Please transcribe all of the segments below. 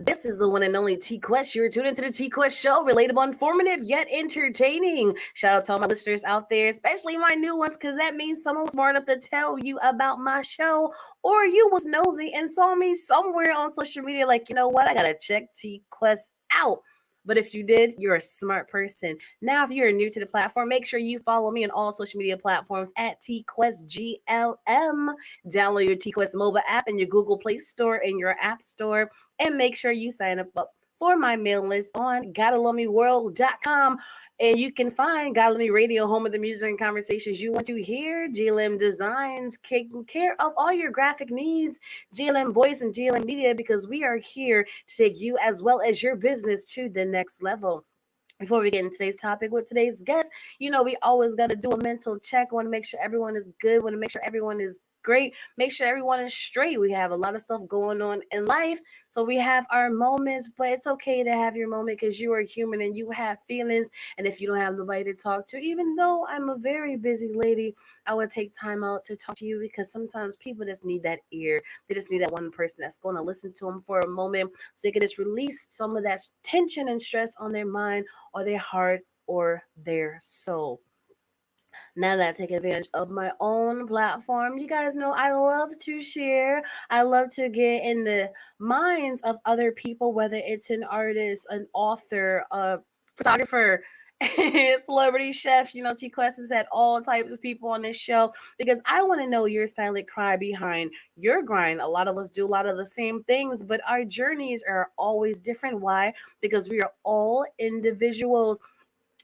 This is the one and only TQuest. You're tuned into the TQuest show, relatable, informative, yet entertaining. Shout out to all my listeners out there, especially my new ones, because that means someone was smart enough to tell you about my show, or you was nosy and saw me somewhere on social media like, you know what, I gotta check TQuest out. But if you did, you're a smart person. Now, if you're new to the platform, make sure you follow me on all social media platforms at TQuestGLM. Download your TQuest mobile app in your Google Play Store and your App Store, and make sure you sign up for my mail list on GottaLoveMeWorld.com. And you can find Gotta Love Me Radio, home of the music and conversations you want to hear. GLM Designs, taking care of all your graphic needs. GLM Voice and GLM Media, because we are here to take you as well as your business to the next level. Before we get into today's topic with today's guest, we always got to do a mental check. Want to make sure everyone is good. Want to make sure everyone is great. Make sure everyone is straight. We have a lot of stuff going on in life. So we have our moments, but it's okay to have your moment because you are human and you have feelings. And if you don't have nobody to talk to, even though I'm a very busy lady, I would take time out to talk to you because sometimes people just need that ear. They just need that one person that's going to listen to them for a moment so they can just release some of that tension and stress on their mind or their heart or their soul. Now that I take advantage of my own platform, you guys know I love to share. I love to get in the minds of other people, whether it's an artist, an author, a photographer, celebrity chef. T Quest has had all types of people on this show because I want to know your silent cry behind your grind. A lot of us do a lot of the same things, but our journeys are always different. Why? Because we are all individuals.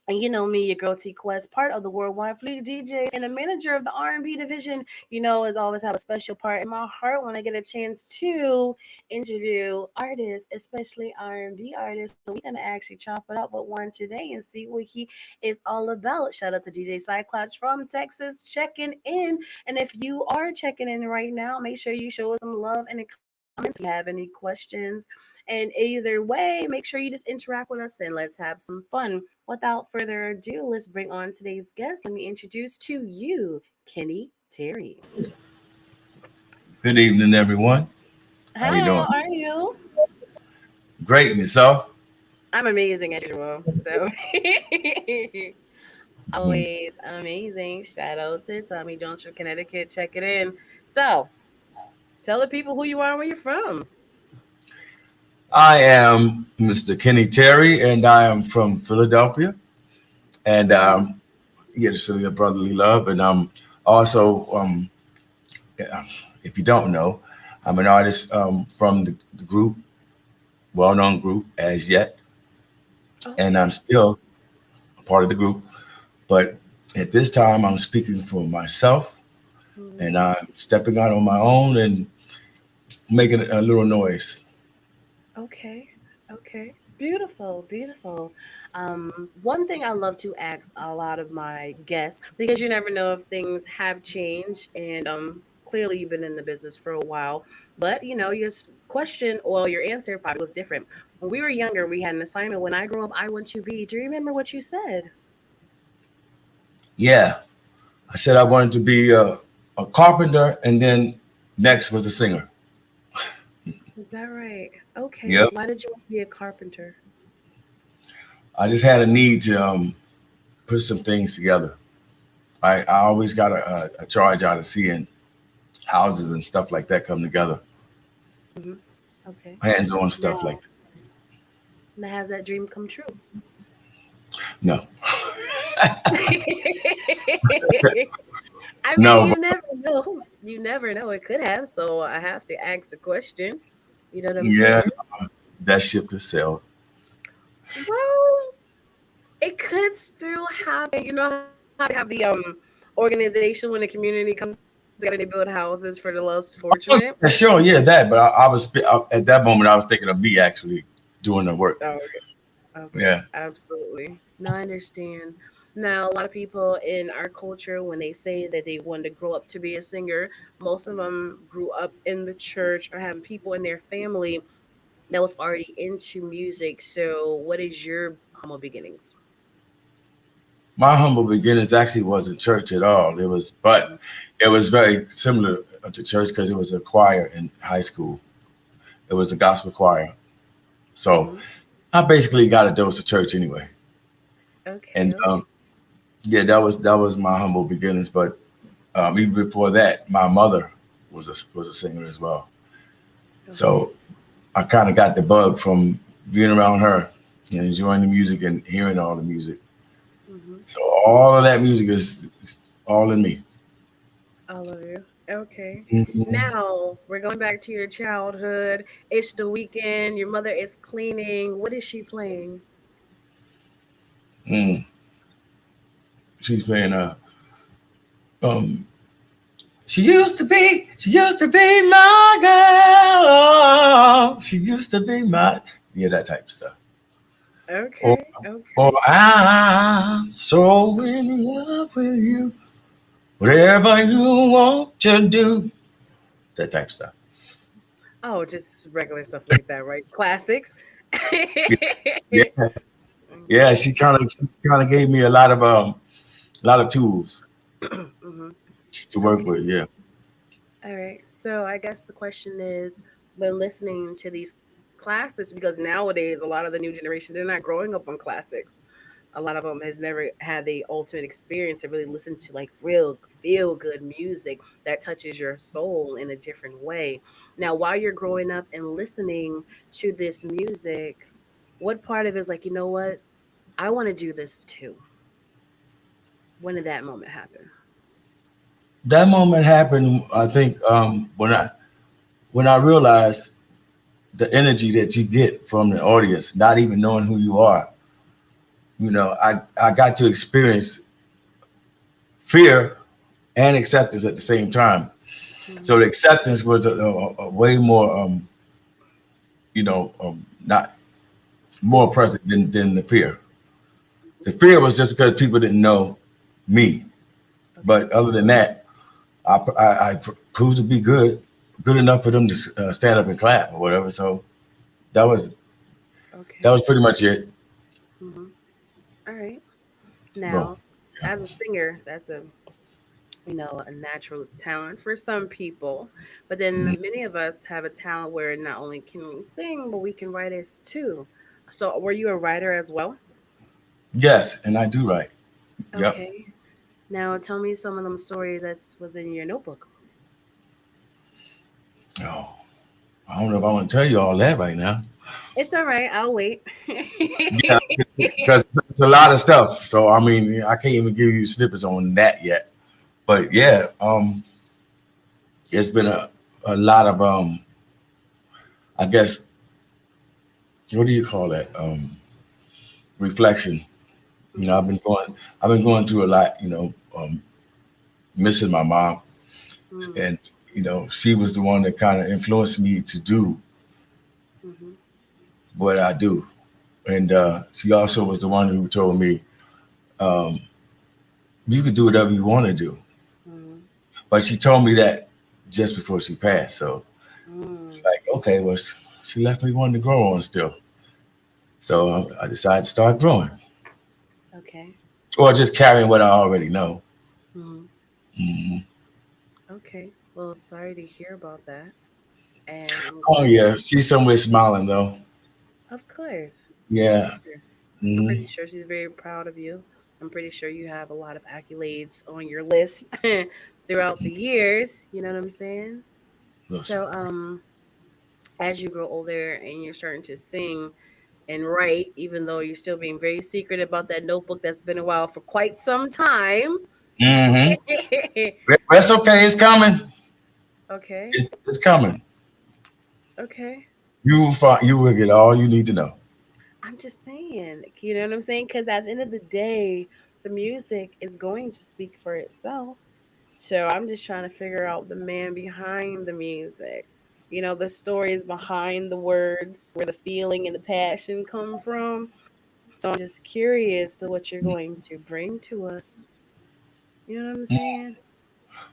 And you know me, your girl T Quest, part of the Worldwide Fleet DJs and a manager of the R&B division, has always have a special part in my heart when I get a chance to interview artists, especially R&B artists. So we're going to actually chop it up with one today and see what he is all about. Shout out to DJ Cyclops from Texas checking in. And if you are checking in right now, make sure you show us some love in the comments if you have any questions. And either way, make sure you just interact with us and let's have some fun. Without further ado, let's bring on today's guest. Let me introduce to you, Kenny Terry. Good evening, everyone. How you Hi, how doing? are you? Great, and yourself? I'm amazing as usual. So Hmm. always amazing. Shout out to Tommy Jones from Connecticut. Check it in. So tell the people who you are and where you're from. I am Mr. Kenny Terry, and I am from Philadelphia. And Mm-hmm. yeah, the city of brotherly love. And I'm also, yeah, if you don't know, I'm an artist from the group, well-known group as yet, and I'm Okay. still a part of the group. But at this time, I'm speaking for myself, and Mm-hmm. I'm stepping out on my own and making a little noise. Okay. Okay. Beautiful. Beautiful. One thing I love to ask a lot of my guests, because you never know if things have changed and clearly you've been in the business for a while, but your question or your answer probably was different. When we were younger, we had an assignment. When I grow up, I want to be. Do you remember what you said? Yeah, I said I wanted to be a carpenter, and then next was a singer. Is that right? Okay. Yep. Why did you want to be a carpenter? I just had a need to put some things together. I always got a charge out of seeing houses and stuff like that come together, Hmm. Okay. hands on stuff like Now, now has that dream come true? that. No, I mean, no, you but never know. You never know. It could have. So I have to ask a question. You know what I'm yeah, saying? that ship has sailed. Well, it could still happen. You know how they have the organization when the community comes together and they build houses for the less fortunate. Oh, yeah, sure, yeah, that. But at that moment, I was thinking of me actually doing the work. Oh, okay. Okay. Yeah, Absolutely. No, I understand. Now, a lot of people in our culture, when they say that they want to grow up to be a singer, most of them grew up in the church or having people in their family that was already into music. So, what is your humble beginnings? my humble beginnings actually wasn't church at all. But it was very similar to church because it was a choir in high school. It was a gospel choir. So I basically got a dose of church anyway. Okay, And okay. yeah, that was my humble beginnings. But even before that, my mother was a singer as well. Okay. So I kind of got the bug from being around her and enjoying the music and hearing all the music. Mm-hmm. So all of that music is all in me. All of you. Okay. Mhm. Now we're going back to your childhood. It's the weekend. Your mother is cleaning. What is she playing? Mm. She's playing um she used to be my girl. She used to be my yeah, that type of stuff. Or Okay. or Okay. I'm so in love with you. Whatever you want to do. That type of stuff. Oh, just regular stuff like that, right? Classics. Yeah, yeah, yeah. Okay. She kind of gave me a lot of tools Hmm. to work Okay. with. Yeah. All right. So I guess the question is, when listening to these classics, because nowadays a lot of the new generation, they're not growing up on classics. A lot of them has never had the ultimate experience to really listen to like real feel good music that touches your soul in a different way. Now, while you're growing up and listening to this music, what part of it is like, you know what? I want to do this too. When did that moment happen? That moment happened, I think, when I realized the energy that you get from the audience, not even knowing who you are. I got to experience fear and acceptance at the same time. So Hmm. the acceptance was a way more, not more present than the fear. The fear was just because people didn't know me. Okay. But other than that, I proved to be good enough for them to stand up and clap or whatever. So that was that Okay. was pretty much it. Hmm. All right. Well, Now, as a singer, that's a a natural talent for some people, but then mhm. many of us have a talent where not only can we sing, but we can write as too. So, were you a writer as well? Yes, and I do write. Yep. Okay. Now, tell me some of them stories that was in your notebook. Oh, I don't know if I want to tell you all that right now. It's all right. I'll wait. Yeah, because it's a lot of stuff. So I mean, I can't even give you snippets on that yet. But yeah, it's been a lot of I guess what do you call that? Reflection. You know, Hmm. I've been going through a lot. Missing my mom, Hmm. and she was the one that kind of influenced me to do Hmm. what I do. And she also was the one who told me um, you could do whatever you want to do. Hmm. But she told me that just before she passed. So it's Hmm. like, okay, well, she left me wanting to grow on still. So I decided to start growing Okay. or just carrying what I already know. Hmm. Hmm. Okay. Well, sorry to hear about that, and I'm Oh, glad yeah. that, She's somewhere smiling, though. of course, of Yeah. course. I'm Hmm. pretty sure she's very proud of you. I'm pretty sure you have a lot of accolades on your list throughout the years. You know what I'm saying? Listen. So, as you grow older and you're starting to sing and write, even though you're still being very secret about that notebook that's been a while for quite some time. Hmm. That's okay. It's coming. Okay, It's coming. okay. You will get all you need to know. I'm just saying, you know what I'm saying? Because at the end of the day, the music is going to speak for itself. So I'm just trying to figure out the man behind the music. The stories behind the words, where the feeling and the passion come from. So I'm just curious to what you're going to bring to us. You know what I'm saying?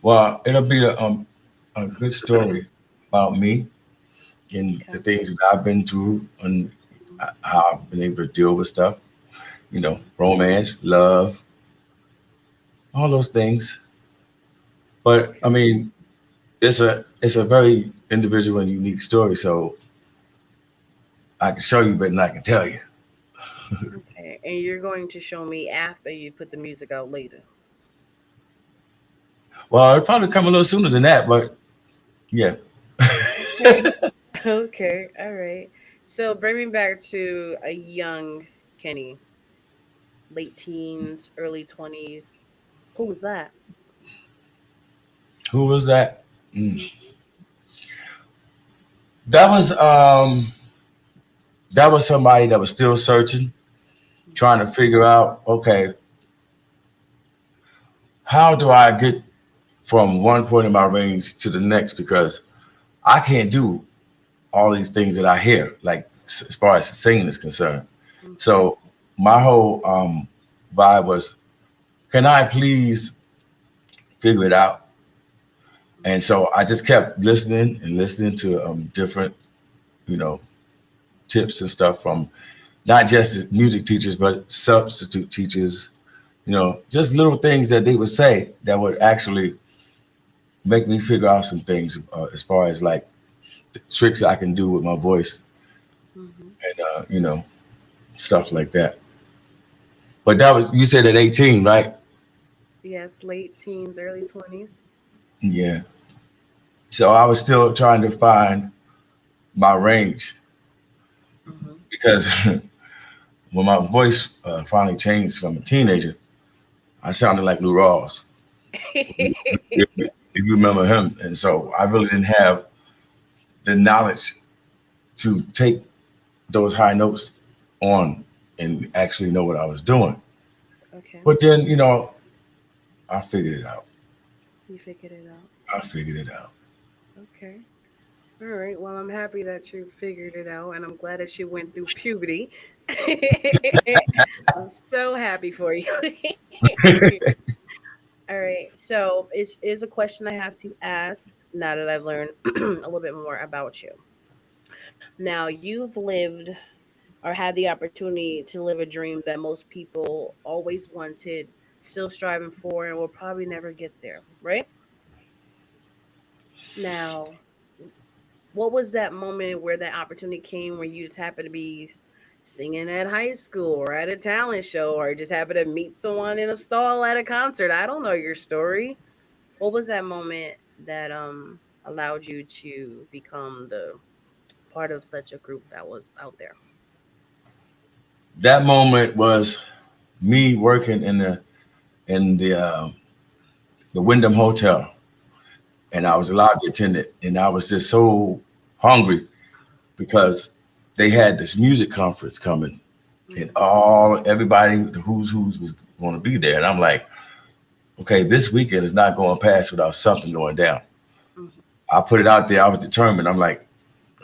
Well, it'll be a good story about me and the Okay. things that I've been through and how I've been able to deal with stuff. Romance, love, all those things. But I Okay. mean, it's a very individual and unique story. So I can show you, but I can tell you. Okay, and you're going to show me after you put the music out later. Well, it'll probably come a little sooner than that, but yeah. Okay. Okay. All right. So bring me back to a young Kenny, late teens, early 20s. Who was that? Who was that? Mm. Mhm. That was that was somebody that was still searching, trying to figure out, okay, how do I get from one point in my range to the next? Because I can't do all these things that I hear, like as far as singing is concerned. Mhm. So my whole vibe was, can I please figure it out? And so I just kept listening and listening to different, you know, tips and stuff from not just the music teachers, but substitute teachers, just little things that they would say that would actually make me figure out some things as far as like the tricks I can do with my voice Mhm. and, stuff like that. But that was, you said at 18, right? Yes, late teens, early 20s. Yeah. So I was still trying to find my range Mhm. because when my voice finally changed from a teenager, I sounded like Lou Rawls, if you remember him. And so I really didn't have the knowledge to take those high notes on and actually know what I was doing. Okay. But then, I figured it out. You figured it out. I figured it out. Okay. All right. Well, I'm happy that you figured it out, and I'm glad that you went through puberty. I'm so happy for you. All right. So, is a question I have to ask now that I've learned a little bit more about you. Now, you've lived or had the opportunity to live a dream that most people always wanted, still striving for, and will probably never get there, right? Now, what was that moment where that opportunity came where you just happened to be singing at high school or at a talent show or just happened to meet someone in a stall at a concert? I don't know your story. What was that moment that allowed you to become the part of such a group that was out there? That moment was me working in the Wyndham Hotel, and I was a lobby attendant, and I was just so hungry because they had this music conference coming, and Mm-hmm. everybody, the who's was going to be there, and I'm like, okay, this weekend is not going past without something going down. Mm-hmm. I put it out there. I was determined. I'm like,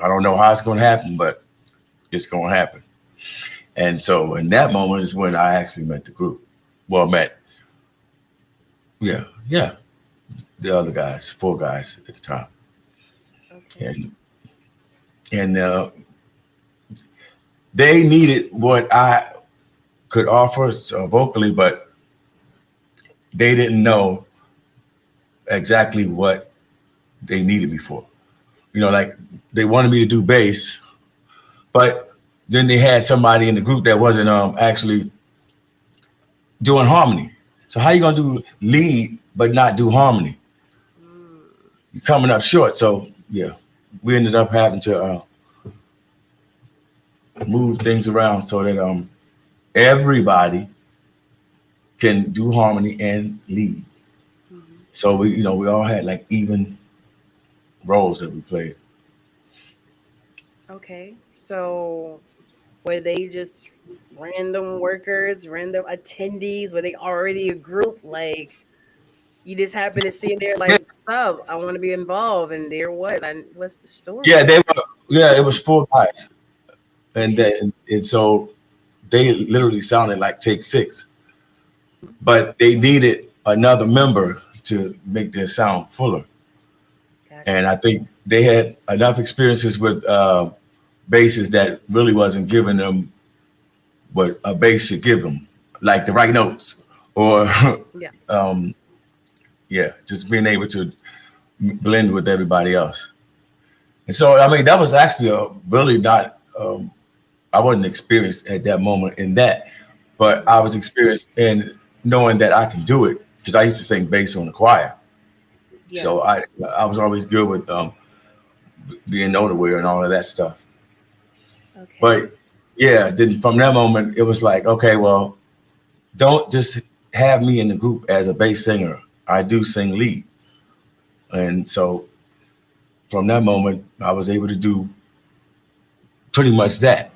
I don't know how it's going to happen, but it's going to happen. And so, in that moment is when I actually met the group. Well, met, yeah, the other guys, four guys at the time, Okay. and they needed what I could offer vocally, but they didn't know exactly what they needed me for. Like they wanted me to do bass, but then they had somebody in the group that wasn't actually doing harmony. So how you gonna do lead but not do harmony? Mm. You're coming up short. So yeah, we ended up having to move things around so that everybody can do harmony and lead. Mm-hmm. So we all had like even roles that we played. Okay. So were they just random workers, random attendees? Were they already a group? Like you just happened to see there, like, what's up? I want to be involved, and there was. And what's the Yeah, story? they were. Yeah, it was four guys, and Okay. then and so they literally sounded like Take Six, but they needed another member to make their sound fuller. Got And you. I think they had enough experiences with basses that really wasn't giving them what a bass should give them, like the right notes, or Yeah. um, yeah, just being able to blend with everybody else. And so, I mean, that was actually a really not. I wasn't experienced at that moment in that, but I was Mhm. experienced in knowing that I can do it because I used to sing bass on the choir. So Yes. I was always good with being notaware and all of that stuff. Okay. But yeah, then from that moment it was like, okay, well, don't just have me in the group as a bass singer. I do sing lead, and so from that moment I was able to do pretty much that.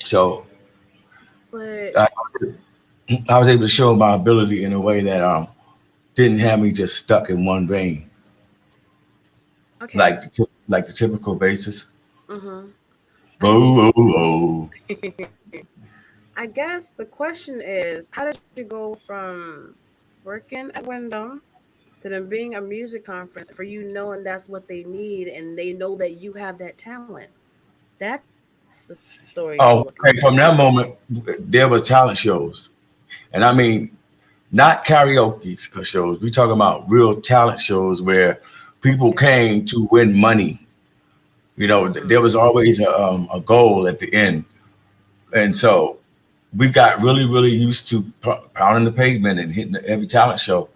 So But I, I was able to show my ability in a way that didn't have me just stuck in one vein, okay. like the typical basis. Mhm. I get Oh, oh, oh. I guess the question is, how did you go from working at Wyndham to then being a music conference for you knowing that's what they need and they know that you have that talent? That's the story I'm looking for. Oh, okay. From that moment, there was talent shows, and I mean not karaoke shows. We talking about real talent shows where people Okay. came to win money. You know, Mm-hmm. there was always a goal at the end, and Mm-hmm. so we got really, really used to pounding the pavement and hitting every talent show.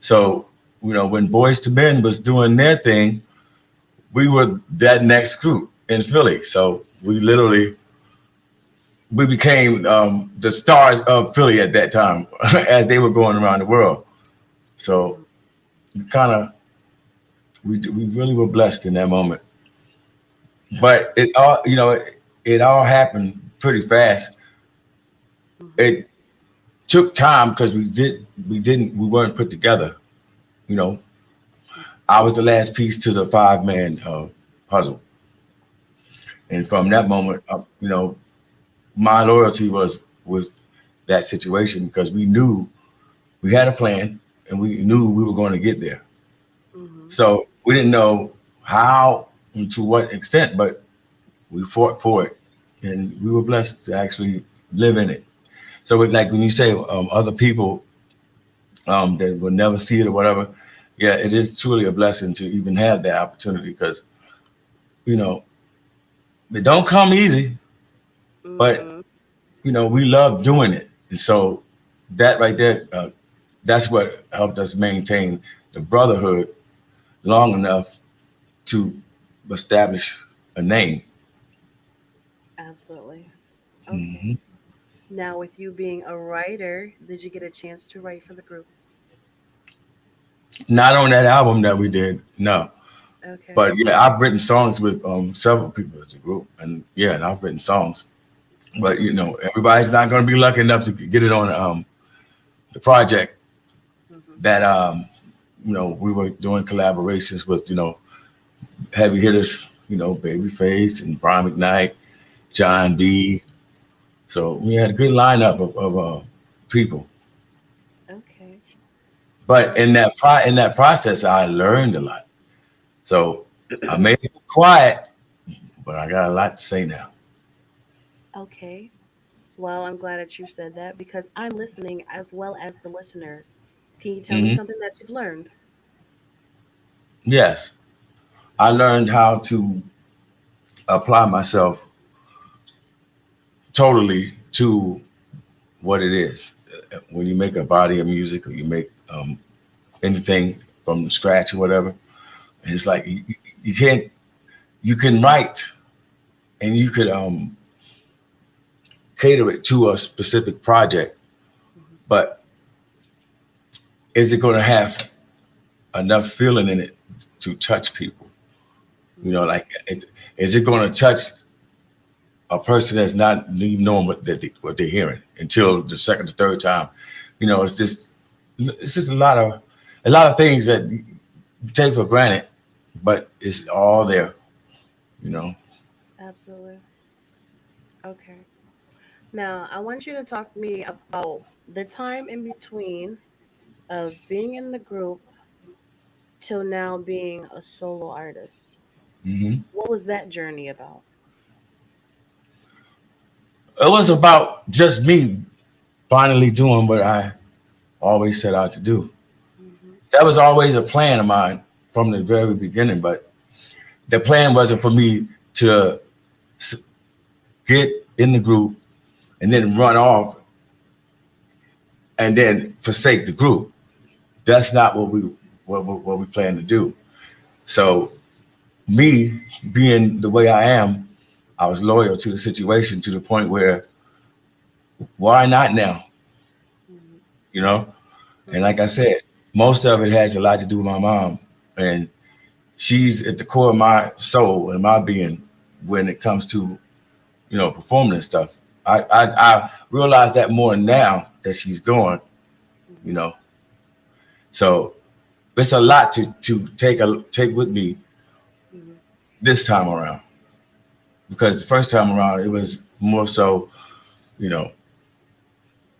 So, you know, when Boys to Men was doing their thing, we were that next group in Philly. So we became the stars of Philly at that time as they were going around the world. So Mm-hmm. we kind of we really were blessed in that moment. But it all it all happened pretty fast. Mm-hmm. It took time because we weren't put together. You know, I was the last piece to the 5 man puzzle, and from that moment, my loyalty was that situation because we knew we had a plan and we knew we were going to get there. Mm-hmm. So we didn't know how and to what extent, but we fought for it, and we were blessed to actually live in it. So, like when you say other people that will never see it or whatever, yeah, it is truly a blessing to even have that opportunity because you know it don't come easy, but Mm-hmm. we love doing it, and so that right there, that's what helped us maintain the brotherhood long enough to establish a name. Absolutely. Okay. Hmm. Now, with you being a writer, did you get a chance to write for the group? Not on that album that we did, no. Okay. But yeah, I've written songs with several people in the group, and yeah, and I've written songs. But everybody's not going to be lucky enough to get it on the project Mm-hmm. that we were doing collaborations with heavy hitters, Babyface and Brian McKnight, John B. So we had a good lineup of people. Okay. But Now, in that process, I learned a lot. So I made it quiet, but I got a lot to say now. okay. Well, I'm glad that you said that because I'm listening as well as the listeners. Can you tell me Hmm. something that you've learned? Yes, I learned how to apply myself totally to what it is. When you make a body of music or you make anything from scratch or whatever, it's like you can't you can write and you could cater it to a specific project, Mm-hmm. but is it going to have enough feeling in it to touch people? Mm-hmm. Like is it going to touch a person that's not even knowing what they're hearing until the second or third time? It's just a lot of things that you take for granted, but it's all there. You know. Absolutely. Okay. Now, I want you to talk to me about the time in between of being in the group till now being a solo artist. Hmm. What was that journey about? It was about just me finally doing what I always set out to do. Mm-hmm. That was always a plan of mine from the very beginning, but the plan wasn't for me to get in the group, and then run off and then forsake the group. That's not what we plan to do. So me being the way I am, I was loyal to the situation to the point where why not now? Mhm. You know? And Mhm. like I said, most of it has a lot to do with my mom. And she's at the core of my soul and my being when it comes to, performing and stuff. I realize that more now that she's gone, you Mhm. know. So it's a lot to take with me Mhm. this time around. Because the first time around it was more so, you know,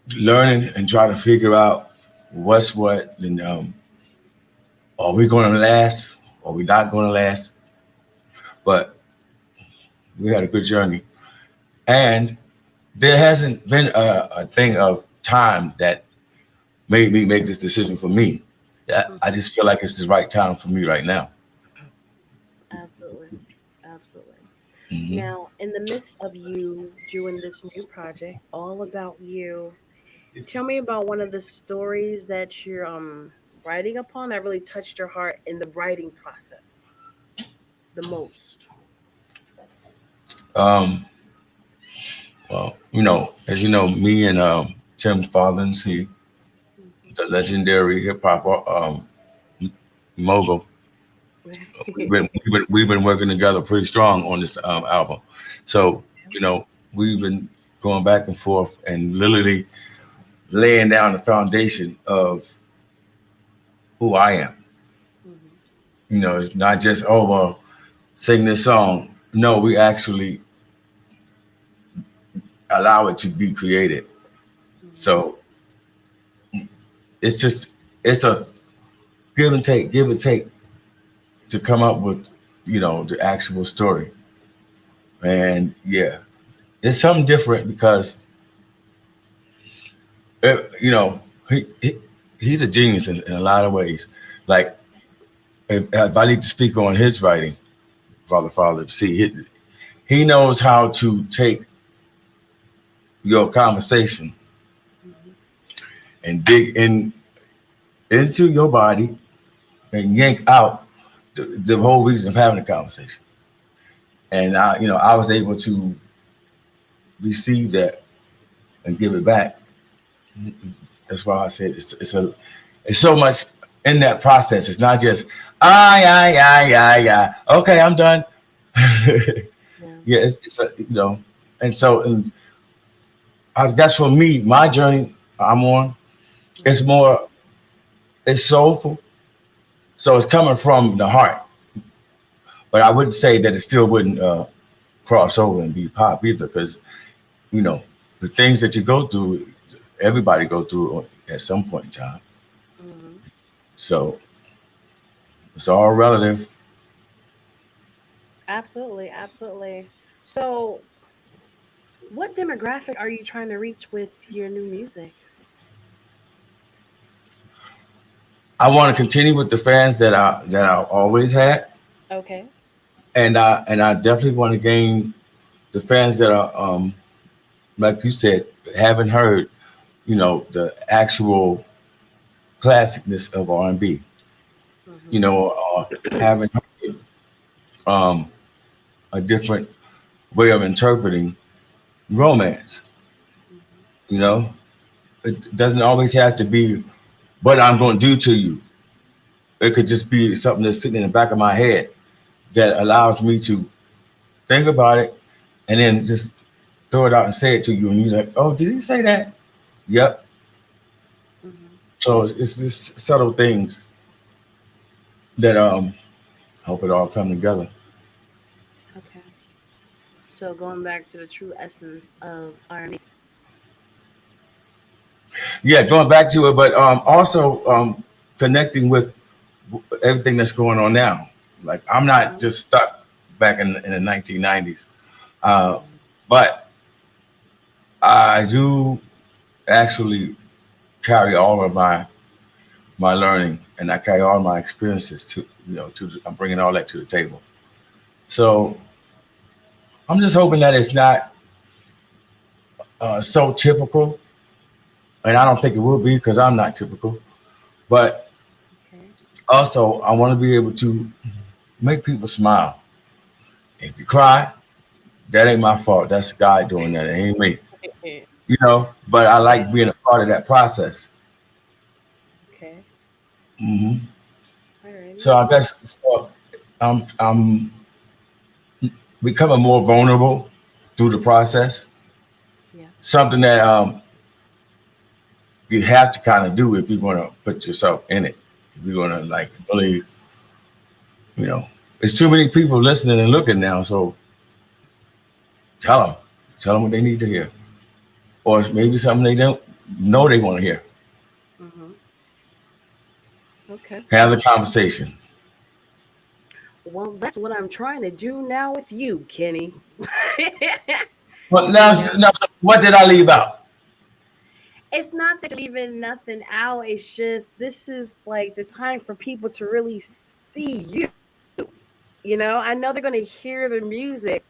learning and trying to figure out what's what and are we gonna last? Are we not gonna last? But we had a good journey. And there hasn't been a thing of time that made me make this decision for me. I Mhm. just feel like it's the right time for me right now. Absolutely. Absolutely. Hmm. Now, in the midst of you doing this new project, all about you, tell me about one of the stories that you're writing upon that really touched your heart in the writing process the most. Um, well, as you know, me and Tim Farthing, Mhm. the legendary hip hop mogul, we've been working together pretty strong on this album. So you know, we've been going back and forth and literally laying down the foundation of who I am. Mhm. It's not just well, sing this song. No, we actually allow it to be created. Mhm. So it's a give and take to come up with the actual story. And yeah, it's something different because you know he's a genius in a lot of ways. Like if I need to speak on his writing, Father, see, he knows how to take your conversation Mhm. and dig into your body and yank out the whole reason of having the conversation. And I was able to receive that and give it back. That's why I said it's so much in that process. It's not just yeah. Okay, I'm done. Yeah. Yeah, it's and so I guess for me, my journey I'm on, it's Mhm. more it's soulful, so it's coming from the heart. But I wouldn't say that it still wouldn't cross over and be pop either, because you know the things that you go through, everybody go through at some point in time. Mhm. So it's all relative. Absolutely, absolutely. So, what demographic are you trying to reach with your new music? I want to continue with the fans that I always had, Okay. and I definitely want to gain the fans that are like you said haven't heard the actual classicness of R&B. Mhm. Haven't heard a different way of interpreting romance. Mhm. You know, it doesn't always have to be what I'm going to do to you. It could just be something that's sitting in the back of my head that allows me to think about it and then just throw it out and say it to you. And you're like, oh, did he say that? Yep. Mhm. So it's just subtle things that help it all come together. Okay. So going back to the true essence of R&B. Yeah, going back to it, but also connecting with everything that's going on now. Like I'm not Mhm. just stuck back in the 1990s, uh, Mhm. but I do actually carry all of my learning and I carry all my experiences to I'm bringing all that to the table. So I'm just hoping that it's not. so typical, and I don't think it will be because I'm not typical. But Okay. also, I want to be able to make people smile. If you cry, that ain't my fault. That's God doing that. It ain't me. You know. But I Yeah. like being a part of that process. Okay. Hmm. Alrighty. So I guess so I'm becoming more vulnerable through the process. Yeah. Something that you have to kind of do if you're going to put yourself in it. If you're going to like really, you know, there's too many people listening and looking now. So tell them, tell them what they need to hear, or maybe something they don't know they want to hear. Mm-hmm. Okay. Have the conversation. Well, that's what I'm trying to do now with you, Kenny. But You now, know, now, what did I leave out? it's not that you're leaving nothing out. It's just this is like the time for people to really see you. You know, I know they're going to hear the music,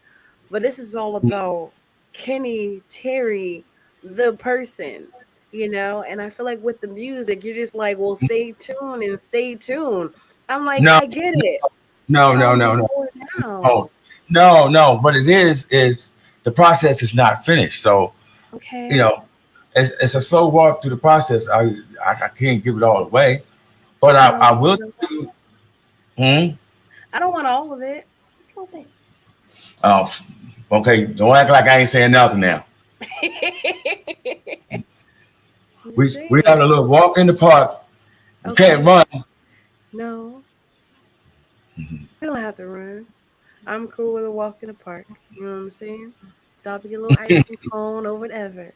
but this is all about Kenny Terry, the person, you know. And I feel like with the music, you're just like, well, stay tuned and stay tuned. I'm like, No, I get it. no, Tell no, me no, no, more now. no, no, no. What it is the process is not finished. So you Okay. know, it's a slow walk through the process. I can't give it all away, but I don't I want will to. do. Hmm? I don't want all of it. Just a little Oh, okay. Don't act like I ain't saying nothing now. bit. I'm We had saying. a little walk in the park. You can't Okay. run. No, Mhm. we don't have to run. I'm cool with a walk in the park. You know what I'm saying? Stop and get a little ice cream cone or whatever.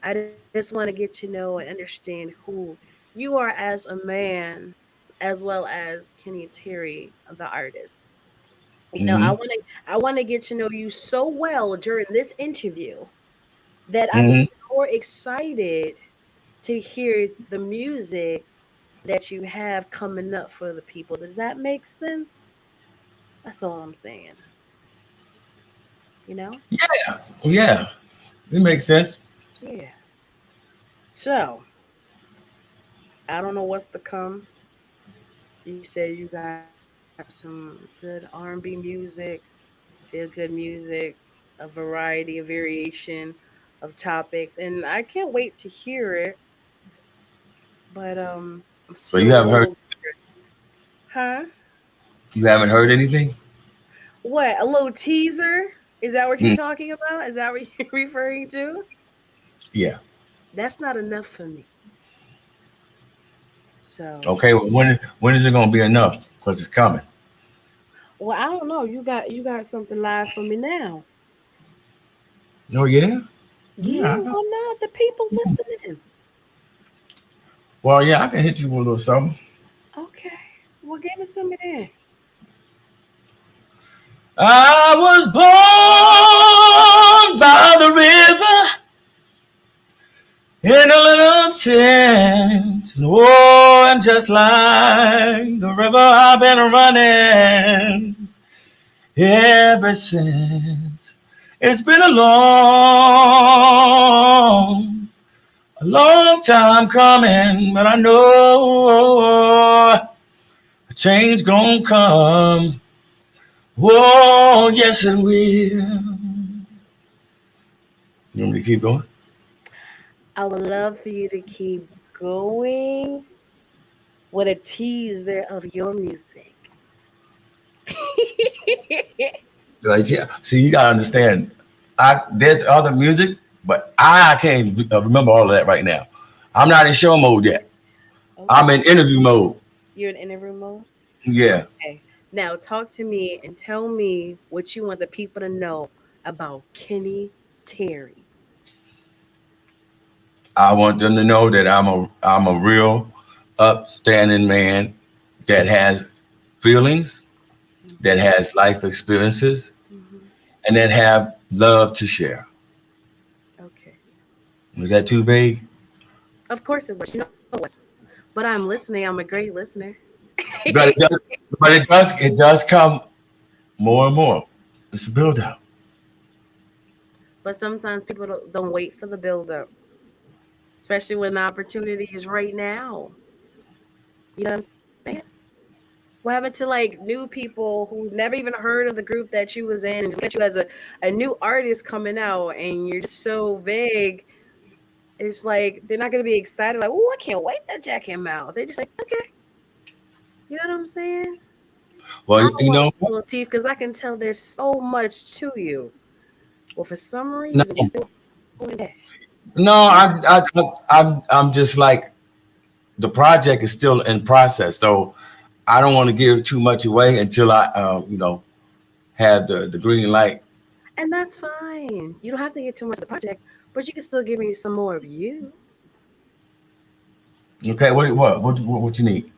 I just want to get to know and understand who you are as a man, as well as Kenny Terry, the artist. You know, Mhm. I want to get to know you so well during this interview that I'm Mhm. even more excited to hear the music that you have coming up for the people. Does that make sense? That's all I'm saying. You know? Yeah. Yeah. It makes sense. Yeah. So I don't know what's to come. You said you got some good R&B music, feel good music, a variety, a variation of topics, and I can't wait to hear it. But I'm So still you a haven't heard little, huh? you haven't heard anything? What, a little teaser? Is that what you're Mm. talking about? Is that what you're referring to? Yeah. That's not enough for me. So, Okay. Well, when is it gonna be enough? Because it's coming. well, I don't know. You got something live for me now. Oh yeah. Yeah, Yeah. why not? The people listening. Well, yeah. I can hit you with a little something. Okay. Well, give it to me then. I was born by the river in a little tent. Oh, and just like the river, I've been running ever since. It's been a long time coming, but I know a change gonna come. Oh, yes, it will. You want me to keep going? I would love for you to keep going with a teaser of your music. Like, yeah. See, you gotta understand. There's other music, but I can't remember all of that right now. I'm not in show mode yet. I'm Okay. in interview mode. You're in interview mode? Yeah. Okay. Now talk to me and tell me what you want the people to know about Kenny Terry. I want them to know that I'm a real upstanding man that has feelings, that Hmm. has life experiences, Hmm. and that have love to share. Okay. Was that too vague? Of course it was. You know it was. But I'm listening. I'm a great listener. But it does, but it does come more and more. It's a build up. But sometimes people don't wait for the build up, especially when the opportunity is right now. You know what I'm saying? What happened to like new people who've never even heard of the group that you was in and just look at you as a new artist coming out and you're just so vague? It's like they're not gonna be excited, like, oh, I can't wait to check him out. They're just like, okay, you know what I'm saying? I Well, don't want to pull teeth because I can tell there's so much to you. Well, for some no, reason, you're still doing that. no, I'm just like the project is still in process, so I don't want to give too much away until I, have the green light. And that's fine. You don't have to get too much of the project, but you can still give me some more of you. Okay, what you need?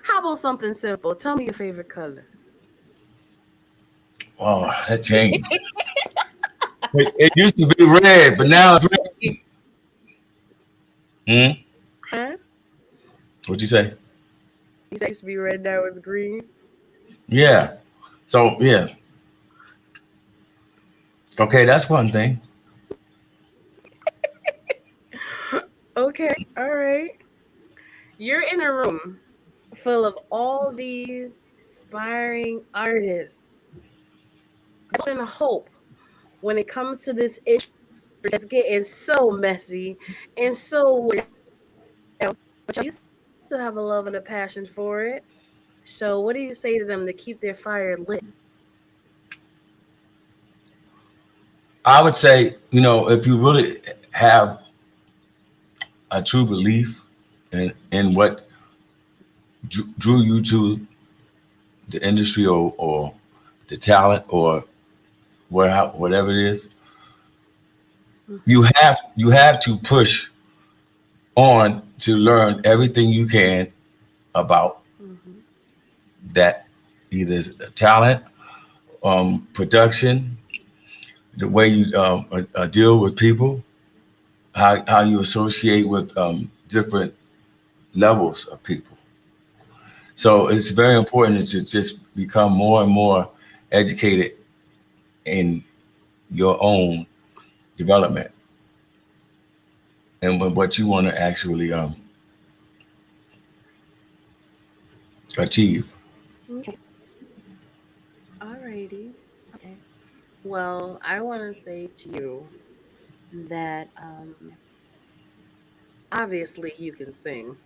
How about something simple? Tell me your favorite color. Oh, that changed. It used to be red, but now it's red. Hmm? Huh? What'd you say? You said it used to be red, now it's green. Yeah. So yeah. Okay, that's one thing. Okay, all right. You're in a room full of all these aspiring artists. Just in hope when it comes to this issue that's getting so messy and so weird, but you still have a love and a passion for it. So, what do you say to them to keep their fire lit? I would say, if you really have a true belief in what drew you to the industry or the talent or whatever it is, you have to push on to learn everything you can about Mm-hmm. that, either talent, production, the way you deal with people, how you associate with different levels of people. So it's very important to just become more and more educated in your own development and what you want to actually achieve. Okay. Alrighty. Okay. Well, I want to say to you that obviously you can sing.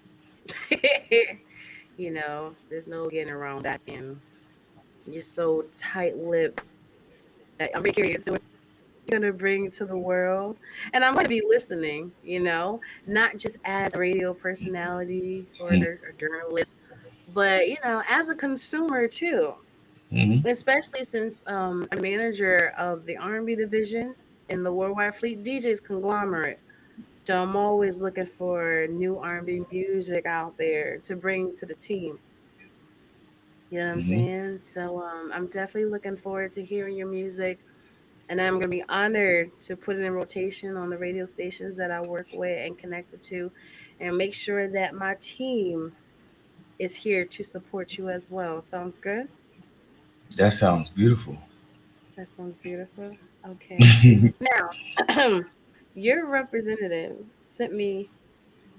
There's no getting around that. And you're so tight-lipped that I'm very curious to what you're gonna bring to the world, and I'm going to be listening. Not just as a radio personality or Mm-hmm. a journalist, but as a consumer too. Mm-hmm. Especially since I'm manager of the R&B division in the Worldwide Fleet DJs conglomerate. So I'm always looking for new R&B music out there to bring to the team. You know what I'm Mm-hmm. saying? So I'm definitely looking forward to hearing your music, and I'm going to be honored to put it in rotation on the radio stations that I work with and connected to, and make sure that my team is here to support you as well. Sounds good? That sounds beautiful. That sounds beautiful. Okay. Now, your representative sent me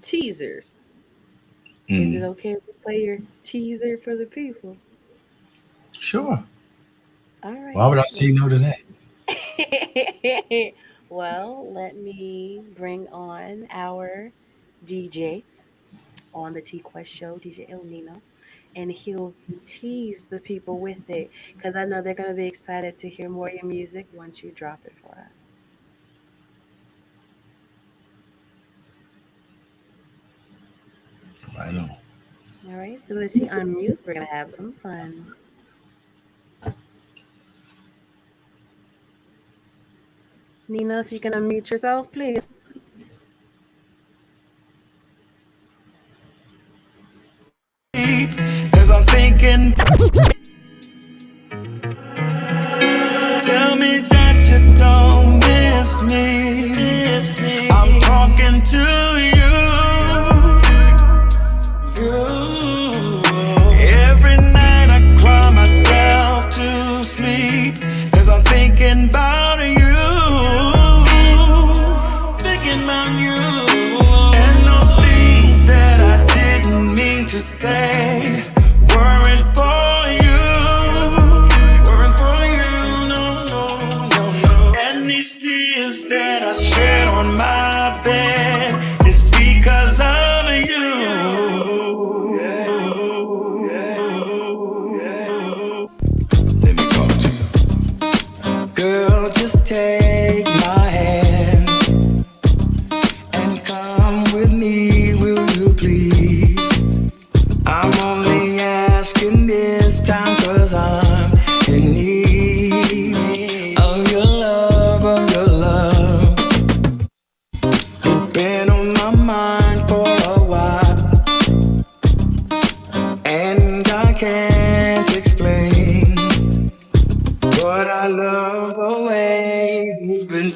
teasers. Is it Mm. okay if we play your teaser for the people? Sure. All Why would right. I say no to that? Well, let me bring on our DJ on the TQuest show, DJ El Nino, and he'll tease the people with it because I know they're going to be excited to hear more of your music once you drop it for us. I know. All right. So as he unmutes, we're going to have some fun. Nina, if you can unmute yourself, please. As I'm thinking, tell me that you don't miss me. I'm talking to you. Every night I cry myself to sleep as I'm thinking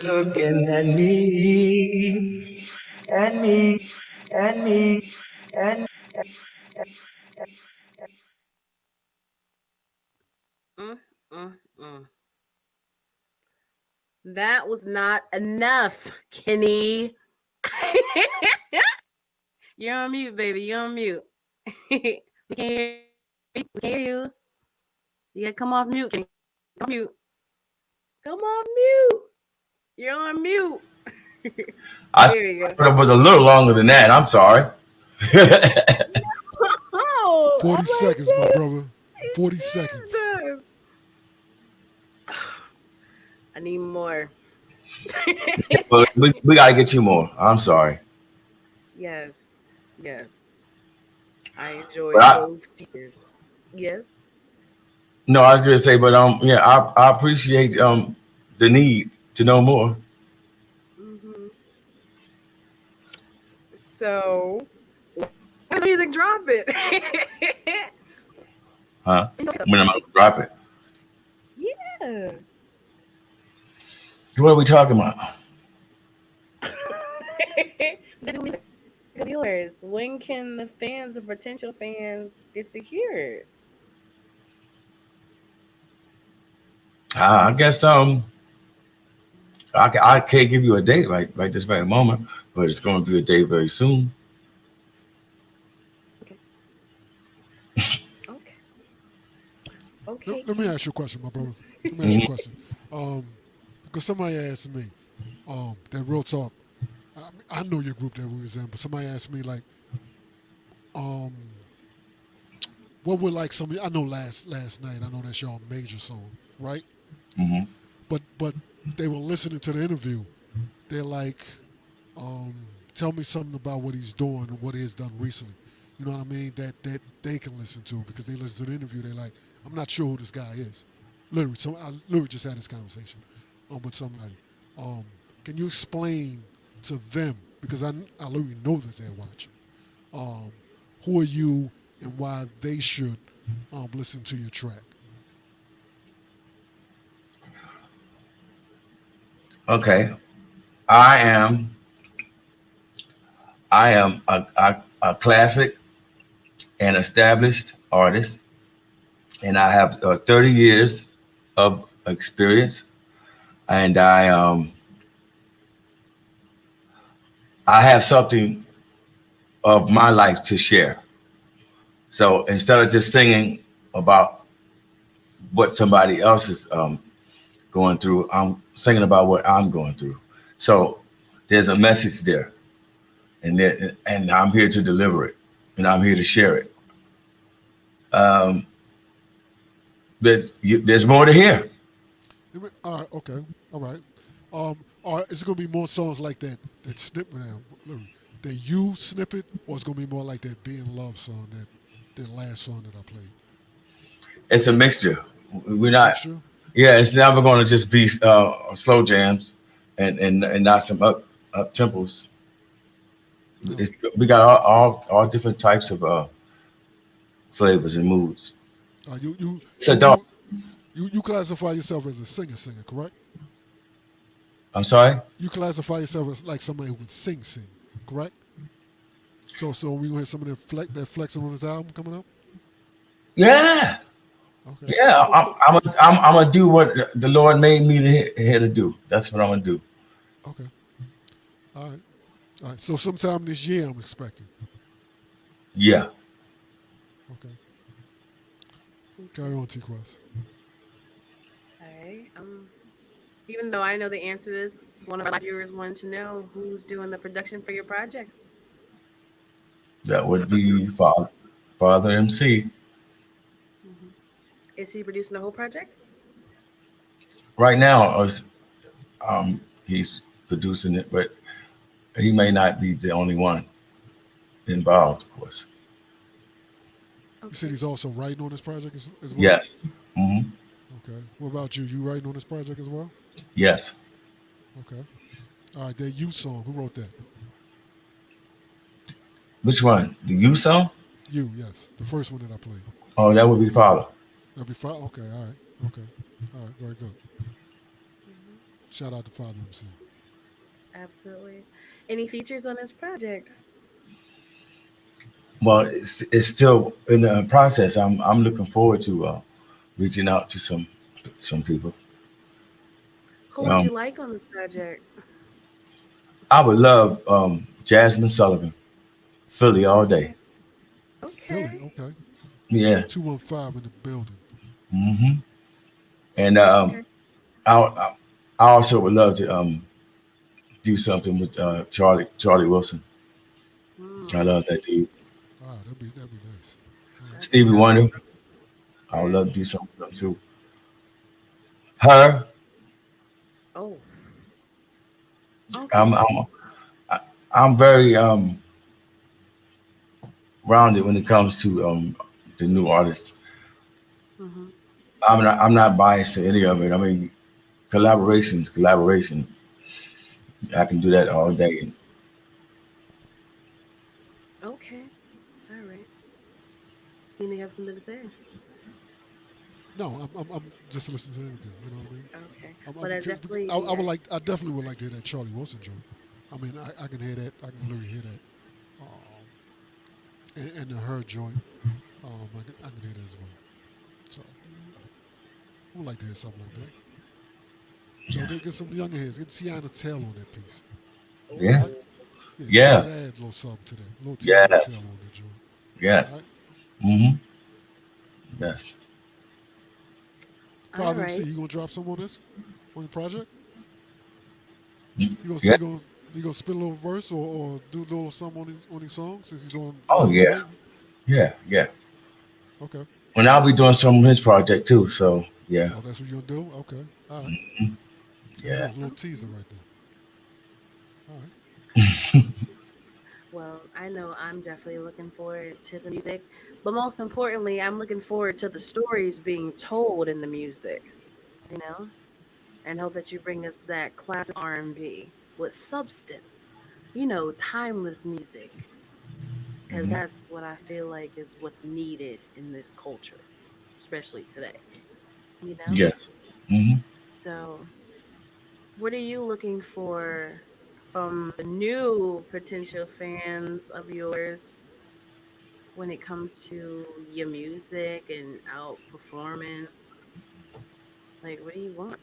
looking at me, at me, at me, at Mm, mm, mm. That was not enough, Kenny. You're on mute, baby. You're on mute. We can't hear you. We can't hear you. You gotta come off mute, Kenny. Come mute. Come off mute. You're on mute. I There you go. thought it was a little longer than that. I'm sorry. Oh, 40 I'm like, seconds, my brother. it's 40 seconds. time. I need more. But we got to get you more. I'm sorry. Yes. Yes. I But enjoyed both tears. Yes. no, I was going to say, but yeah, I appreciate the need to know more. Hmm. So, when's the music drop it? Huh? When am I going to drop it? Yeah. What are we talking about? The new music of yours. When can the fans or potential fans get to hear it? I guess I can't give you a date right this very moment, but it's going to be a date very soon. Okay. Okay. Let, Okay, let me Ken. ask you a question, my brother. Let me ask you a Mhm. question. Because somebody asked me, that real talk. I know your group that we was in, but somebody asked me like, um, what would like some? I know last night. I know that's your major song, right? Mhm. But they were listening to the interview. They're like, tell me something about what he's doing and what he has done recently. You know what I mean? That they can listen to because they listen to the interview. They're like, I'm not sure who this guy is. Literally, so I literally just had this conversation with somebody. Um, can you explain to them because I literally know that they're watching. Um, who are you and why they should listen to your track? Okay. I am I am a classic and established artist, and I have 30 years of experience, and I have something of my life to share. So instead of just singing about what somebody else is going through, I'm singing about what I'm going through. So there's a message there, and I'm here to deliver it, and I'm here to share it. Um, there's more to hear. All right, okay, all right. Or is it gonna be more songs like that? That snippet, literally, that you snippet, or it's gonna be more like that "Being Love" song that last song that I played. It's a mixture. It's We're a not. mixture. Yeah, it's never going to just be slow jams and not some up tempos. No, We got all different types of flavors and moods. you you It's you adult. you you classify yourself as a singer, correct? I'm sorry. You classify yourself as like somebody who can sing, correct? So we gonna hear some of that flexing on this album coming up. Yeah, Okay, yeah. I'm gonna do what the Lord made me here to do. That's what I'm gonna do. okay, all right, all right. So sometime this year, I'm expecting. Yeah. Okay, carry Okay. on, T Quest. All right. Even though I know the answer to this, one of our viewers wanted to know who's doing the production for your project. That would be Father MC. Hmm. Is he producing the whole project? Right now, he's producing it, but he may not be the only one involved, of course. You said Okay. he's also writing on this project as well. Yes. Hmm. Okay. What about you? You writing on this project as well? Yes. Okay. All right. That you song. Who wrote that? Which one? The you song? You. Yes. The first one that I played. Oh, that would be Father. That'll be fine. Okay. All right. Okay. All right. Very good. Hmm. Shout out to Father MC. Absolutely. Any features on this project? Well, it's still in the process. I'm looking forward to reaching out to some people. Who would you Um, like on this project? I would love Jasmine Sullivan, Philly all day. Okay. Philly, Okay. okay. Yeah. 215 in the building. hmm And Okay. I also would love to do something with Charlie Wilson. I Hmm. love that dude. Ah, that'd be nice. All right. That'd be Stevie dope. Wonder. I would Okay. love to do something too. Her. Oh, I'm okay. I'm I'm very rounded when it comes to the new artists. Hmm. I'm not biased to any of it. I mean, collaboration. I can do that all day. Okay. All right. You may have something to say. No, I'm just listening to the interview. You know what I mean? Okay. I'm Well, that's because definitely I would yeah. like, I definitely would like to hear that Charlie Wilson joint. I mean, I can hear that. I can literally hear that. Um, and the her joint. I can hear that as well. So I would like to hear something like that. You know, get some younger heads. Get Tiana Taylor on that piece, Yeah, right? Oh. Yeah, let yeah, her add a little something to that. A little Tiana yes, Taylor on that joint. All yes, right. yes. All Father MC, right. you gonna drop some on this on your project? Yeah. You gonna spit a little verse or do a little something on these songs since he's doing Oh his yeah, writing? yeah, yeah. Okay. And I'll be doing some of his project too. So yeah, Oh, that's what you're gonna do? Okay. All right. There it yeah. is. A little teaser right there. All right. Well, I know I'm definitely looking forward to the music, but most importantly, I'm looking forward to the stories being told in the music, you know, and hope that you bring us that classic R&B with substance, timeless music, because hmm that's what I feel like is what's needed in this culture, especially today, you know? Yes. hmm So, what are you looking for from the new potential fans of yours when it comes to your music and out performing? Like, what do you want?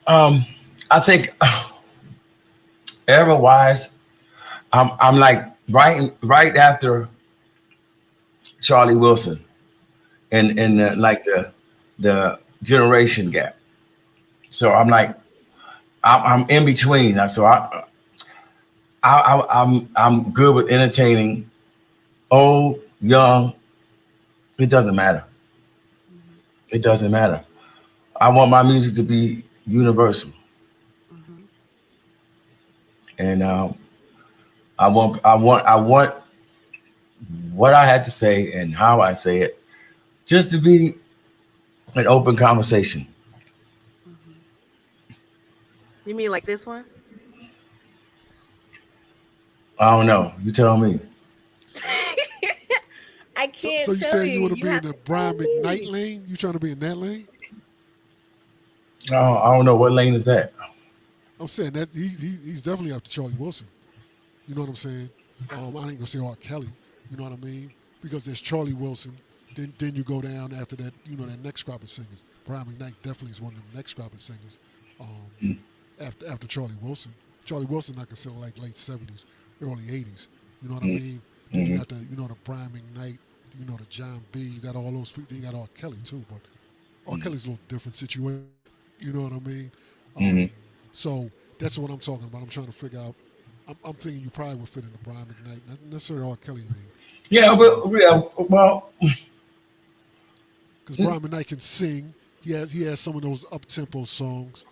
Um, I think era wise, I'm like right after Charlie Wilson and like the generation gap. So I'm like I'm in between. So I'm good with entertaining old, young. It doesn't matter. Hmm. It doesn't matter. I want my music to be universal, Hmm. and I want what I had to say and how I say it just to be an open conversation. Hmm. You mean like this one? I don't know. You tell me. I So can't you tell saying you. you want to You be in have the to tell Brian McKnight me. lane? You trying to be in that lane? I don't know what lane is that. I'm saying that he's definitely after Charlie Wilson. You know what I'm saying? I ain't gonna say R. Kelly. You know what I mean? Because there's Charlie Wilson. Then you go down after that. You know that next crop of singers. Brian McKnight definitely is one of them next crop of singers. Um, after Charlie Wilson. Charlie Wilson I consider like late '70s, early '80s. You know what I mean? Then you Mm-hmm. got the Brian McKnight. The John B. You got all those people. Then you got R. Kelly too, but R. Kelly's a little different situation. You know what I mean? hmm Um, so that's what I'm talking about. I'm trying to figure out. I'm thinking you probably would fit in the Brian McKnight, not necessarily R. Kelly lane, Yeah, but yeah, well, because mm, Brian McKnight can sing. He has some of those up tempo songs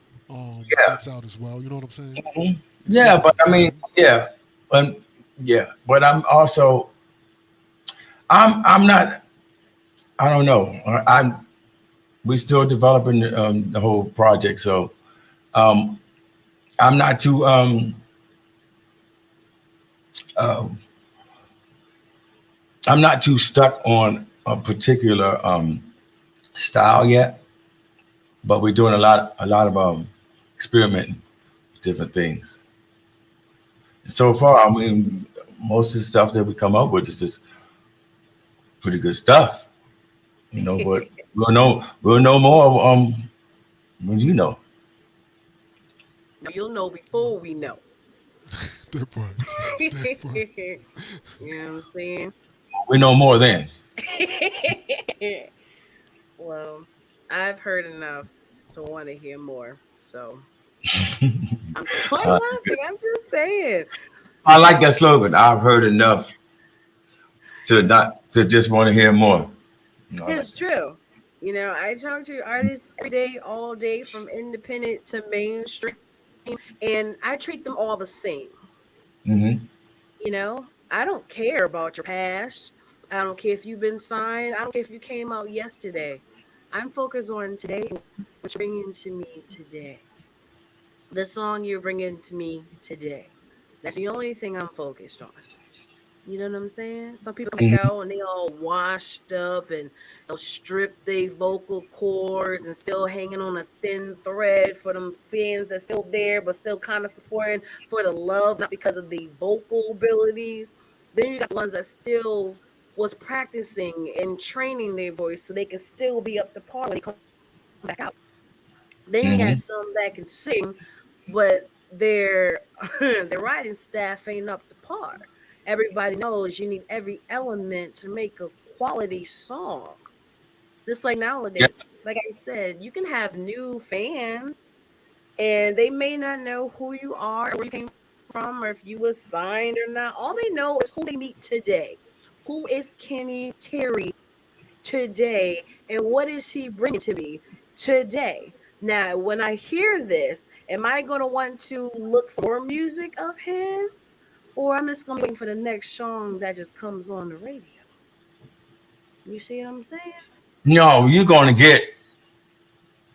yeah, that's out as well. You know what I'm saying? mhm. He Yeah, definitely but can I mean, sing. yeah, but yeah, but I'm not. I don't know. I'm we still developing the whole project, so um, I'm not too uh, I'm not too stuck on a particular style yet. but we're doing a lot of experimenting with different things. And so far, I mean, most of the stuff that we come up with is just pretty good stuff, you know. But we'll know more when you know. No, you'll know before we know. That part. That part. You know what I'm saying? We know more then. Well, I've heard enough to want to hear more. So I'm saying, why are Uh, you laughing? I'm just saying. I like that slogan. I've heard enough to not to just want to hear more. You know, I like It's that. true. I talk to artists every day, all day, from independent to mainstream, and I treat them all the same. Hmm. I don't care about your past. I don't care if you've been signed. I don't care if you came out yesterday. I'm focused on today and what you're bringing to me today. The song you're bringing to me today. That's the only thing I'm focused on. You know what I'm saying? Some people come back Hmm. out and they all washed up and they'll strip their vocal cords and still hanging on a thin thread for them fans that's still there but still kind of supporting for the love, not because of the vocal abilities. Then you got the ones that still was practicing and training their voice so they can still be up to par when they come back out. Then you got Hmm. some that can sing, but their their writing staff ain't up to par. Everybody knows you need every element to make a quality song. Just like Yeah. nowadays, like I said, you can have new fans and they may not know who you are or where you came from or if you was signed or not. All they know is who they meet today. Who is Kenny Terry today and what is he bringing to me today? Now when I hear this, am I going to want to look for more music of his, or I'm just going to be waiting for the next song that just comes on the radio? You see what I'm saying? No, you're going to get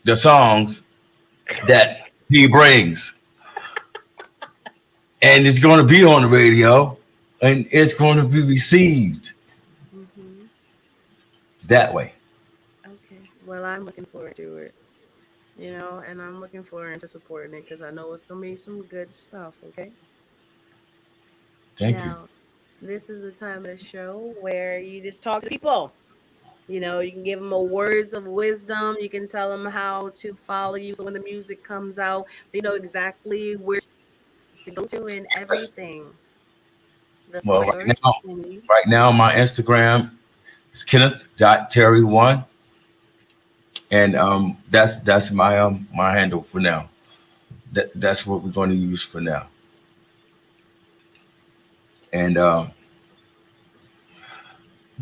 the songs that he brings, and it's going to be on the radio, and it's going to be received Hmm. that way. Okay, well, I'm looking forward to it, and I'm looking forward to supporting it because I know it's going to be some good stuff. Okay, Thank you. now this is a time of the show where you just talk to people. You can give them a words of wisdom. You can tell them how to follow you. So when the music comes out, they know exactly where to go to and everything. The Well, floor is yours, Kenny. right now, my Instagram is Kenneth.Terry1, and that's my handle for now. That's what we're going to use for now. And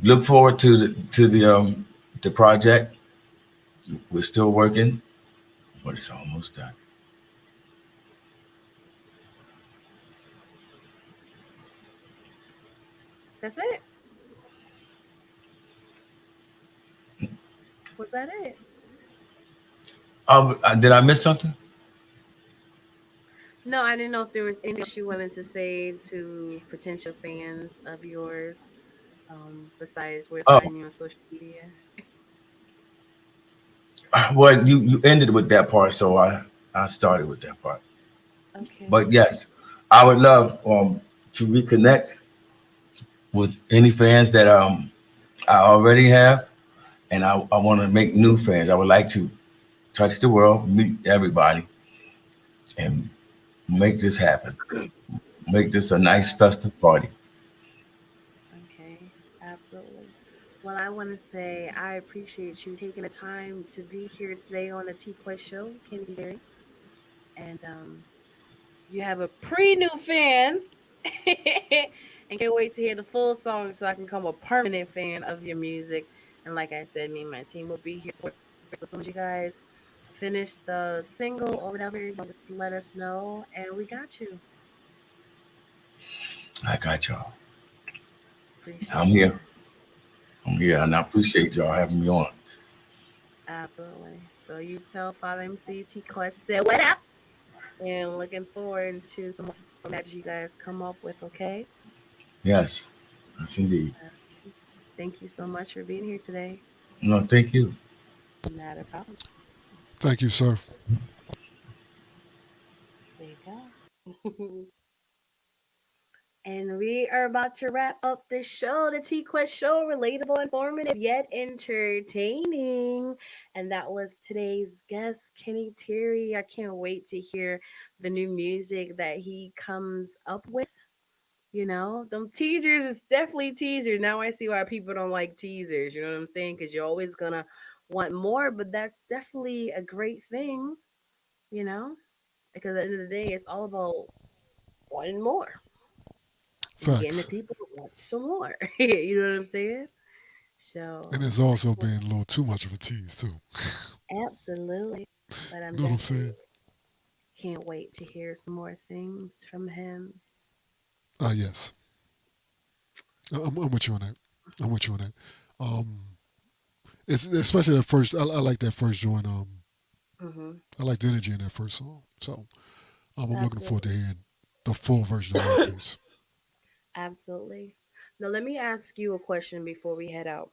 look forward to the project. We're still working, but it's almost done. That's it. Was that it? Did I miss something? No, I didn't know if there was anything else you wanted to say to potential fans of yours, besides where to Oh, find you on social media. well, you ended with that part, so I started with that part. Okay. But yes, I would love to reconnect with any fans that I already have, and I want to make new fans. I would like to touch the world, meet everybody, and make this happen. Make this a nice festive party. Okay, absolutely. Well, I want to say I appreciate you taking the time to be here today on the T Quest show, Kenny Berry. And you have a pre-new fan, and can't wait to hear the full song so I can become a permanent fan of your music. And like I said, me and my team will be here. So as soon as you guys finish the single or whatever, just let us know, and we got you. I got y'all. I'm Appreciate here. that. I'm here, and I appreciate y'all having me on. Absolutely. So you tell Father MC T Quest said what up, and looking forward to some more matches you guys come up with. Okay. Yes, yes, indeed. Thank you so much for being here today. No, thank you. Not a problem. Thank you, sir. There you go. And we are about to wrap up the show, the T Quest show, relatable, informative, yet entertaining. And that was today's guest, Kenny Terry. I can't wait to hear the new music that he comes up with. Them teasers is definitely teasers. Now I see why people don't like teasers. You know what I'm saying? Because you're always gonna want more, but that's definitely a great thing. You know, because at the end of the day, it's all about wanting more and getting the Facts. people to want some more. You know what I'm saying? And So there's I also can't, been a little too much of a tease too. absolutely, but I'm You know what I'm definitely saying? can't wait to hear some more things from him. Yes, I'm with you on that. I'm with you on that. Um, it's especially that first. I like that first joint. Hmm. I like the energy in that first song. So I'm looking forward to Absolutely. hearing the full version of that piece. Absolutely. Now, let me ask you a question before we head out.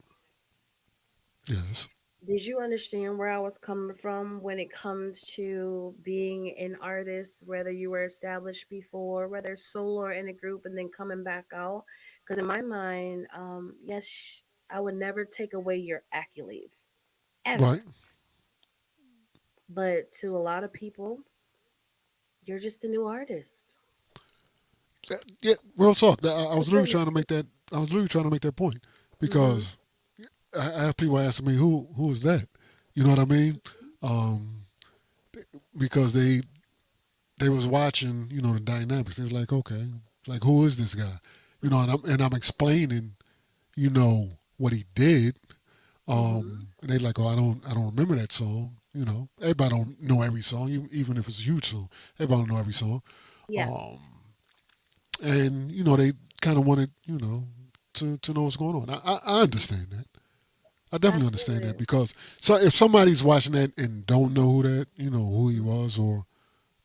Yes. Did you understand where I was coming from when it comes to being an artist, whether you were established before, whether solo or in a group, and then coming back out? Because in my mind, yes, I would never take away your accolades, ever. Right. But to a lot of people, you're just a new artist. Yeah. Real talk. I was That's literally really trying to make that. I was literally trying to make that point mm-hmm. because I have people asking me who is that. You know what I mean? Um, because they was watching, the dynamics. They was like, okay, like who is this guy? And I'm explaining, what he did. Mm-hmm. And they like, oh, I don't remember that song. Everybody don't know every song, even if it's a huge song. Everybody don't know every song. Yeah, Um, and they kind of wanted, to know what's going on. I understand that. I definitely understand that absolutely. because if somebody's watching that and don't know who he was, or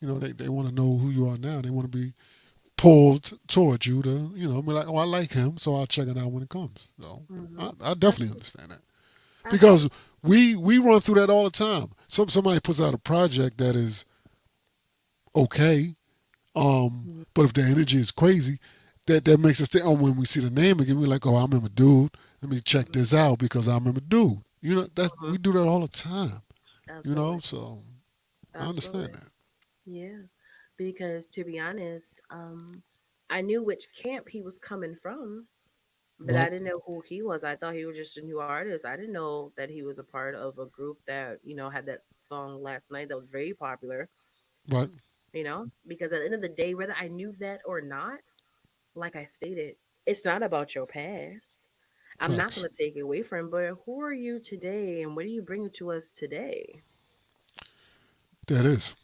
they want to know who you are now. They want to be pulled towards you to, be like, oh, I like him, so I'll check it out when it comes. So Mm-hmm. I definitely understand that Absolutely. because we run through that all the time. Somebody puts out a project that is okay, but if the energy is crazy, that makes us think. Oh, when we see the name again, we're like, oh, I remember dude. Let me check this out because I remember dude. That's Mm-hmm. we do that all the time. Absolutely. So I understand Absolutely. that. Yeah. Because to be honest, I knew which camp he was coming from, but I Right, didn't know who he was. I thought he was just a new artist. I didn't know that he was a part of a group that, had that song last night that was very popular, right, because at the end of the day, whether I knew that or not, like I stated, it's not about your past. I'm not facts. going to take it away from, but who are you today and what are you bringing to us today? That is.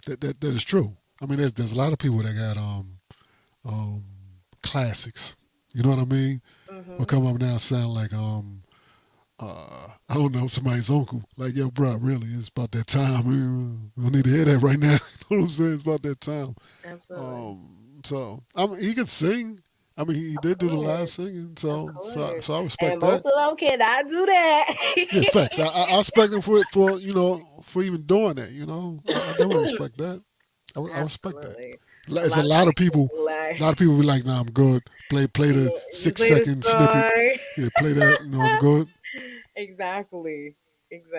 That is true. I mean, there's a lot of people that got um classics. You know what I mean? But Mm-hmm. come up now sound like I don't know, somebody's uncle. Like, yo, bro, really, it's about that time. We don't need to hear that right now. You know what I'm saying? It's about that time. Absolutely. So I mean, he could sing. I mean, he did do the live Course. singing. Of So course. I And respect most that. of them cannot do Yeah, that. facts. I respect him for even doing that. I definitely respect that. I respect that. Absolutely. A It's lot a of lot times of people. people like, A lot of people be like, "Nah, I'm good." Play the just six play the second snippet. song. Yeah, play that. I'm good. Exactly.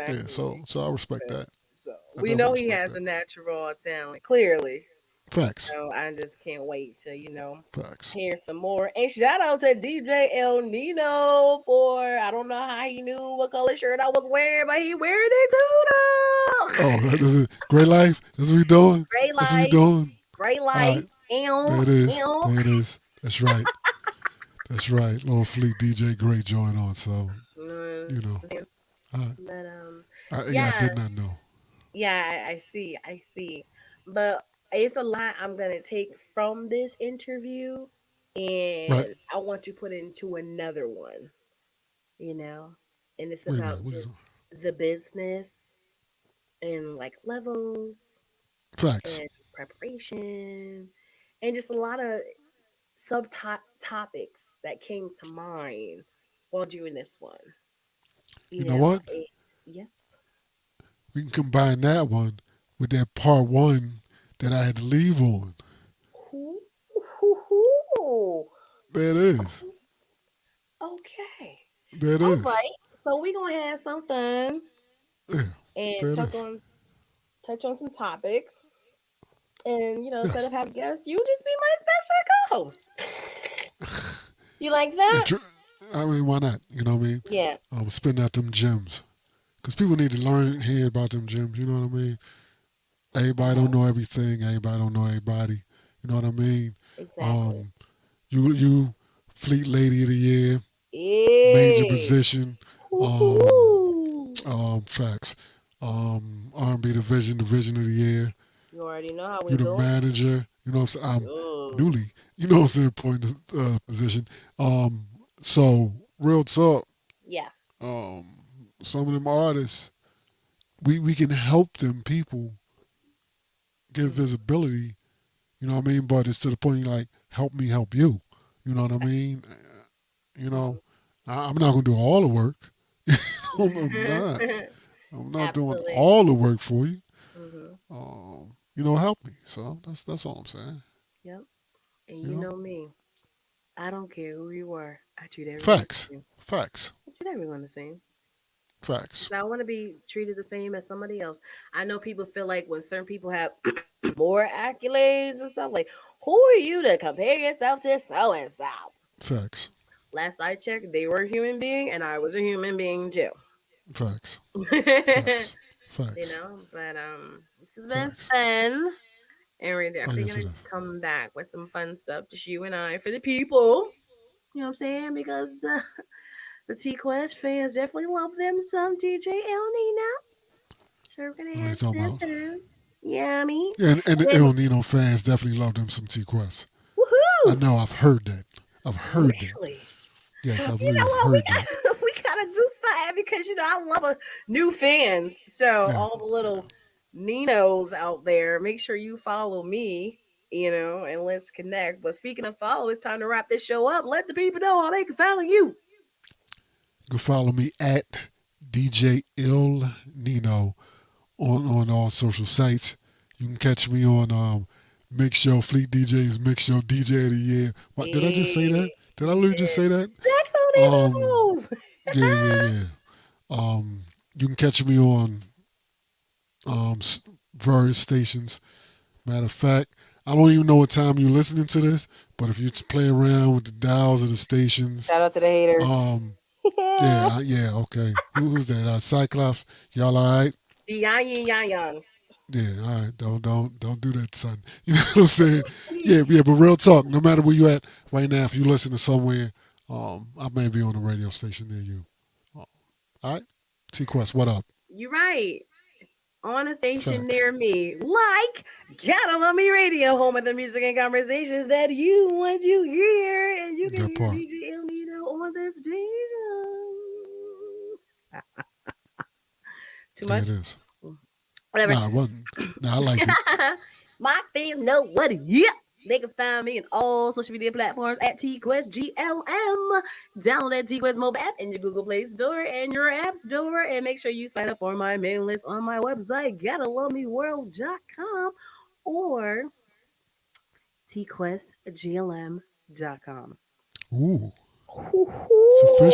Yeah, Exactly. so I respect that. So I we definitely know he respect has that. a natural talent, clearly. Facts, So I just can't wait to, facts. hear some more. And shout out to DJ El Nino for I don't know how he knew what color shirt I was wearing, but he wearing it too Oh, though. this is great life. This is what we doing. Great That's what we life. doing. Great All life. right, there Ew. it is. Ew. There it is. That's right. That's right. Lord Fleet, DJ Great joined on. So Mm, you know. All right. but Yeah, I yeah, did not know. yeah, I see, I see. But it's a lot I'm gonna take from this interview, Right. and I want to put into another one, you know, and it's Wait a minute. about What is just it? the business and like levels Facts. and preparation and just a lot of sub topics that came to mind while doing this one. You know what? Yes. We can combine that one with that part one that I had to leave on. Ooh, ooh, ooh. There it is. Okay. There it All is. right. So we're gonna have some fun Yeah, and there it is. touch on some topics. And instead Yes. of having guests, you just be my special co-host. You like Yeah, that? I mean, why not? You know what I mean? Yeah. Spitting out them gems. Because people need to learn here about them gems. You know what I mean? Everybody don't Uh-huh. know everything. Everybody don't know everybody. You know what I mean? Exactly. Um, you Fleet Lady of the Year, major Hey. position, um, Woohoo. facts. R&B division of the year. You already know how we You the do. manager. You know what I'm saying? I'm Ooh. newly. You know what I'm saying? Point position. So real talk. Yeah. Um, some of them artists, we can help them people get Mhm. visibility. You know what I mean? But it's to the point like, help me help you. You know what I mean? You know, I'm not gonna do all the work. I'm not. I'm not doing Absolutely. all the work for you. Hmm. Help me. So that's all I'm saying. Yep. And You you know, know me. I don't care who you are. I treat everyone the facts, same. facts, I treat everyone the same. facts. 'Cause I want to be treated the same as somebody else. I know people feel like when certain people have more accolades and stuff, like, who are you to compare yourself to so and so? Facts, Last I checked, they were a human being, and I was a human being too. facts, you facts, facts, but this has been facts. fun, and we're Oh definitely yes, it gonna is. come back with some fun stuff, just you and I, for the people. You know what I'm saying? Because the T Quest fans definitely love them some DJ El Nino. So we're gonna What are you have talking some about? fun. Yeah, I mean, Yeah, and the and El Nino fans definitely love them some T Quest. I woohoo! know. I've heard that. I've heard that. Really? Yes, I've You know literally what? We heard that. got we gotta do something because I love new fans. So Yeah. all the little Ninos out there, make sure you follow me. And let's connect. But speaking of follow, it's time to wrap this show up. Let the people know how they can follow you. You can follow me at DJ Il Nino on all social sites. You can catch me on Mix Show Fleet DJs Mix Show DJ of the Year. What did I just say that? Hey, Did I you literally just did. say that? That's how Um, he knows. yeah. You can catch me on various stations. Matter of fact, I don't even know what time you're listening to this, but if you play around with the dials of the stations, Shout out to the haters. um, Yeah. okay. Who's that? Cyclops, y'all all right? Yang. Yeah, all right. Don't do that, son. You know what I'm saying? Yeah. But real talk. No matter where you at right now, if you listen to somewhere, I may be on a radio station near you. Uh, all right. T Quest, what up? You're right. On a station Facts. near me, like Gotta Love Me Radio, home of the music and conversations that you want to hear, and you can That hear part. DJ El Nino on the station. Too There it much? is. Whatever. Nah, it wasn't. Nah, I liked it. My fans know what. Yep. They can find me in all social media platforms at TQuestGLM. Download that TQuest mobile app in your Google Play Store and your App Store. And make sure you sign up for my mailing list on my website, GottaLoveMeWorld.com or TQuestGLM.com. Ooh, it's Hoo-hoo. official.